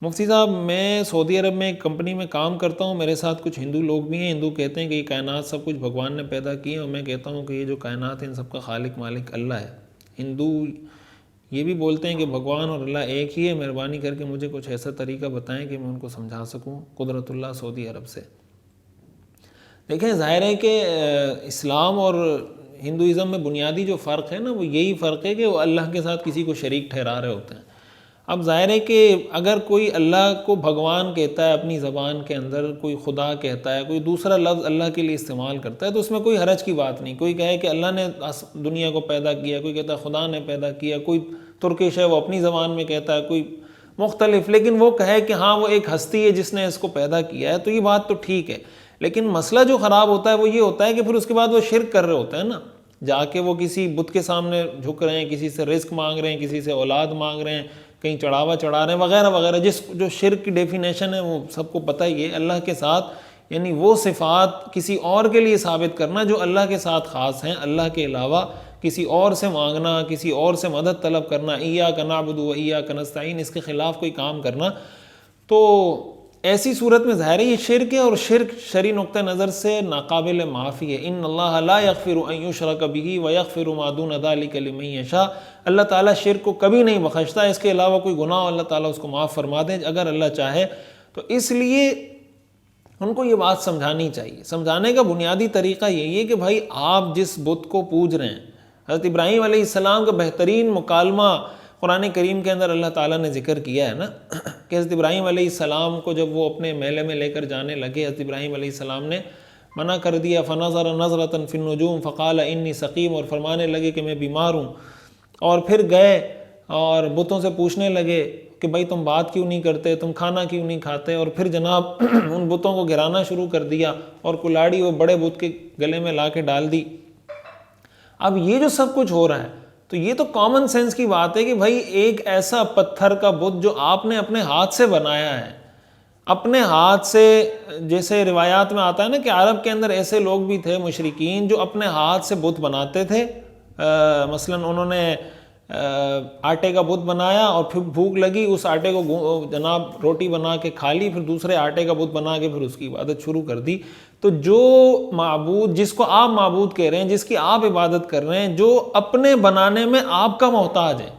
مفتی صاحب، میں سعودی عرب میں ایک کمپنی میں کام کرتا ہوں. میرے ساتھ کچھ ہندو لوگ بھی ہیں. ہندو کہتے ہیں کہ یہ کائنات سب کچھ بھگوان نے پیدا کی ہے، اور میں کہتا ہوں کہ یہ جو کائنات ہے ان سب کا خالق مالک اللہ ہے. ہندو یہ بھی بولتے ہیں کہ بھگوان اور اللہ ایک ہی ہے. مہربانی کر کے مجھے کچھ ایسا طریقہ بتائیں کہ میں ان کو سمجھا سکوں. قدرت اللہ سعودی عرب سے. دیکھیں، ظاہر ہے کہ اسلام اور ہندوازم میں بنیادی جو فرق ہے نا، وہ یہی فرق ہے کہ وہ اللہ کے ساتھ کسی کو شریک ٹھہرا رہے ہوتے ہیں. اب ظاہر ہے کہ اگر کوئی اللہ کو بھگوان کہتا ہے اپنی زبان کے اندر، کوئی خدا کہتا ہے، کوئی دوسرا لفظ اللہ کے لیے استعمال کرتا ہے، تو اس میں کوئی حرج کی بات نہیں. کوئی کہے کہ اللہ نے دنیا کو پیدا کیا، کوئی کہتا ہے خدا نے پیدا کیا، کوئی ترکش ہے وہ اپنی زبان میں کہتا ہے، کوئی مختلف، لیکن وہ کہے کہ ہاں وہ ایک ہستی ہے جس نے اس کو پیدا کیا ہے، تو یہ بات تو ٹھیک ہے. لیکن مسئلہ جو خراب ہوتا ہے وہ یہ ہوتا ہے کہ پھر اس کے بعد وہ شرک کر رہے ہوتے ہیں نا. جا کے وہ کسی بت کے سامنے جھک رہے ہیں، کسی سے رزق مانگ رہے ہیں، کسی سے اولاد مانگ رہے ہیں، کہیں چڑھاوا چڑھا رہے ہیں وغیرہ وغیرہ. جو شرک کی ڈیفینیشن ہے وہ سب کو پتہ ہی ہے. اللہ کے ساتھ یعنی وہ صفات کسی اور کے لیے ثابت کرنا جو اللہ کے ساتھ خاص ہیں، اللہ کے علاوہ کسی اور سے مانگنا، کسی اور سے مدد طلب کرنا، ایاک نعبد و ایاک نستعین، اس کے خلاف کوئی کام کرنا، تو ایسی صورت میں ظاہر ہے یہ شرک ہے. اور شرک شرعی نقطہ نظر سے ناقابل معافی ہے. ان اللہ لا یغفر ان یشرک بہ ویغفر ما دون ذلک لمن یشاء. اللہ تعالیٰ شرک کو کبھی نہیں بخشتا، اس کے علاوہ کوئی گناہ اللہ تعالیٰ اس کو معاف فرما دے اگر اللہ چاہے. تو اس لیے ان کو یہ بات سمجھانی چاہیے. سمجھانے کا بنیادی طریقہ یہی ہے کہ بھائی آپ جس بت کو پوج رہے ہیں، حضرت ابراہیم علیہ السلام کا بہترین مکالمہ قرآن کریم کے اندر اللہ تعالیٰ نے ذکر کیا ہے نا، کہ حضرت ابراہیم علیہ السلام کو جب وہ اپنے میلے میں لے کر جانے لگے، حضرت ابراہیم علیہ السلام نے منع کر دیا. فنظر نظرة فی النجوم فقال انی سقیم، اور فرمانے لگے کہ میں بیمار ہوں. اور پھر گئے اور بتوں سے پوچھنے لگے کہ بھائی تم بات کیوں نہیں کرتے، تم کھانا کیوں نہیں کھاتے، اور پھر جناب ان بتوں کو گرانا شروع کر دیا اور کلاڑی وہ بڑے بت کے گلے میں لا کے ڈال دی. اب یہ جو سب کچھ ہو رہا ہے تو یہ تو کامن سینس کی بات ہے کہ بھائی ایک ایسا پتھر کا بت جو آپ نے اپنے ہاتھ سے بنایا ہے، اپنے ہاتھ سے، جیسے روایات میں آتا ہے نا کہ عرب کے اندر ایسے لوگ بھی تھے مشرکین جو اپنے ہاتھ سے بت بناتے تھے. مثلا انہوں نے آٹے کا بت بنایا اور پھر بھوک لگی، اس آٹے کو جناب روٹی بنا کے کھا لی، پھر دوسرے آٹے کا بت بنا کے پھر اس کی عبادت شروع کر دی. تو جو معبود، جس کو آپ معبود کہہ رہے ہیں، جس کی آپ عبادت کر رہے ہیں، جو اپنے بنانے میں آپ کا محتاج ہے،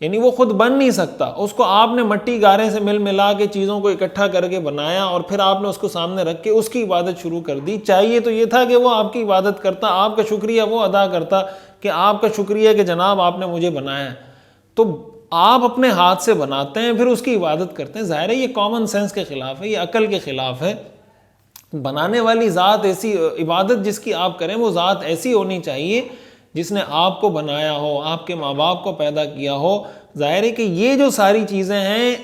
یعنی وہ خود بن نہیں سکتا، اس کو آپ نے مٹی گارے سے مل ملا کے چیزوں کو اکٹھا کر کے بنایا اور پھر آپ نے اس کو سامنے رکھ کے اس کی عبادت شروع کر دی. چاہیے تو یہ تھا کہ وہ آپ کی عبادت کرتا، آپ کا شکریہ وہ ادا کرتا کہ آپ کا شکریہ کہ جناب آپ نے مجھے بنایا ہے. تو آپ اپنے ہاتھ سے بناتے ہیں پھر اس کی عبادت کرتے ہیں. ظاہر ہے یہ کامن سینس کے خلاف ہے، یہ عقل کے خلاف ہے. بنانے والی ذات ایسی، عبادت جس کی آپ کریں وہ ذات ایسی ہونی چاہیے جس نے آپ کو بنایا ہو، آپ کے ماں باپ کو پیدا کیا ہو. ظاہر ہے کہ یہ جو ساری چیزیں ہیں،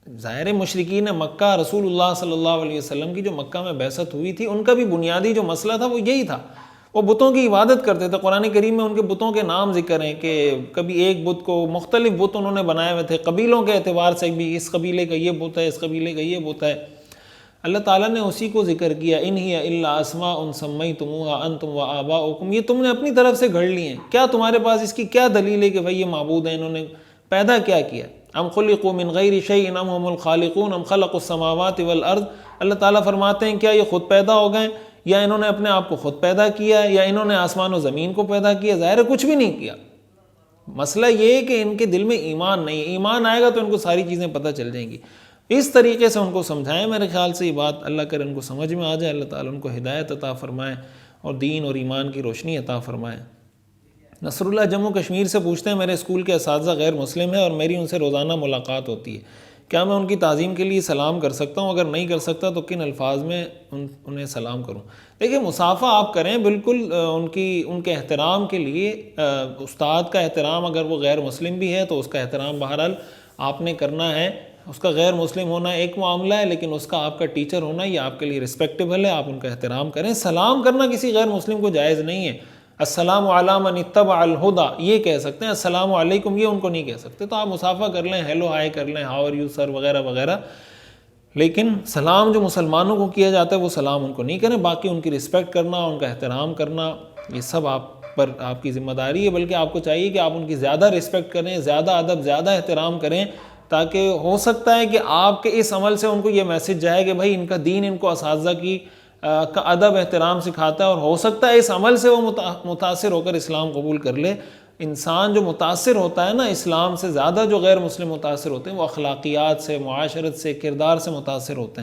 ظاہر ہے مشرکین مکہ، رسول اللہ صلی اللہ علیہ وسلم کی جو مکہ میں بعثت ہوئی تھی، ان کا بھی بنیادی جو مسئلہ تھا وہ یہی تھا. وہ بتوں کی عبادت کرتے تھے. قرآن کریم میں ان کے بتوں کے نام ذکر ہیں کہ کبھی ایک بت کو، مختلف بت انہوں نے بنائے ہوئے تھے قبیلوں کے اعتبار سے بھی، اس قبیلے کا یہ بت ہے، اس قبیلے کا یہ بت ہے. اللہ تعالیٰ نے اسی کو ذکر کیا، ان ہی الا اسماء سمیتموها انتم وآباؤکم، یہ تم نے اپنی طرف سے گھڑ لی ہیں. کیا تمہارے پاس اس کی کیا دلیل ہے کہ بھئی یہ معبود ہیں، انہوں نے پیدا کیا کیا؟ ام خلقوا من غیر شیء ام هم الخالقون ام خلقوا السماوات والارض. اللہ تعالیٰ فرماتے ہیں کیا یہ خود پیدا ہو گئے، یا انہوں نے اپنے آپ کو خود پیدا کیا، یا انہوں نے آسمان و زمین کو پیدا کیا؟ ظاہر ہے کچھ بھی نہیں کیا. مسئلہ یہ ہے کہ ان کے دل میں ایمان نہیں ہے. ایمان آئے گا تو ان کو ساری چیزیں پتہ چل جائیں گی. اس طریقے سے ان کو سمجھائیں. میرے خیال سے یہ بات اللہ کرے ان کو سمجھ میں آ جائے. اللہ تعالیٰ ان کو ہدایت عطا فرمائے اور دین اور ایمان کی روشنی عطا فرمائے. نصر اللہ جموں کشمیر سے پوچھتے ہیں، میرے اسکول کے اساتذہ غیر مسلم ہیں اور میری ان سے روزانہ ملاقات ہوتی ہے، کیا میں ان کی تعظیم کے لیے سلام کر سکتا ہوں؟ اگر نہیں کر سکتا تو کن الفاظ میں انہیں سلام کروں؟ دیکھیں، مصافحہ آپ کریں بالکل ان کے احترام کے لیے. استاد کا احترام، اگر وہ غیر مسلم بھی ہے تو اس کا احترام بہرحال آپ نے کرنا ہے. اس کا غیر مسلم ہونا ایک معاملہ ہے، لیکن اس کا آپ کا ٹیچر ہونا یہ آپ کے لیے رسپیکٹیبل ہے، آپ ان کا احترام کریں. سلام کرنا کسی غیر مسلم کو جائز نہیں ہے. السلام علی من اتبع الہدی یہ کہہ سکتے ہیں، السلام علیکم یہ ان کو نہیں کہہ سکتے. تو آپ مصافحہ کر لیں، ہیلو ہائی کر لیں، ہاؤ آر یو سر وغیرہ وغیرہ، لیکن سلام جو مسلمانوں کو کیا جاتا ہے وہ سلام ان کو نہیں کریں. باقی ان کی رسپیکٹ کرنا، ان کا احترام کرنا، یہ سب آپ پر آپ کی ذمہ داری ہے. بلکہ آپ کو چاہیے کہ آپ ان کی زیادہ رسپیکٹ کریں، زیادہ ادب، زیادہ احترام کریں، تاکہ ہو سکتا ہے کہ آپ کے اس عمل سے ان کو یہ میسج جائے کہ بھائی ان کا دین ان کو اساتذہ کا ادب احترام سکھاتا ہے، اور ہو سکتا ہے اس عمل سے وہ متاثر ہو کر اسلام قبول کر لے۔ انسان جو متاثر ہوتا ہے نا اسلام سے زیادہ، جو غیر مسلم متاثر ہوتے ہیں وہ اخلاقیات سے، معاشرت سے، کردار سے متاثر ہوتے ہیں۔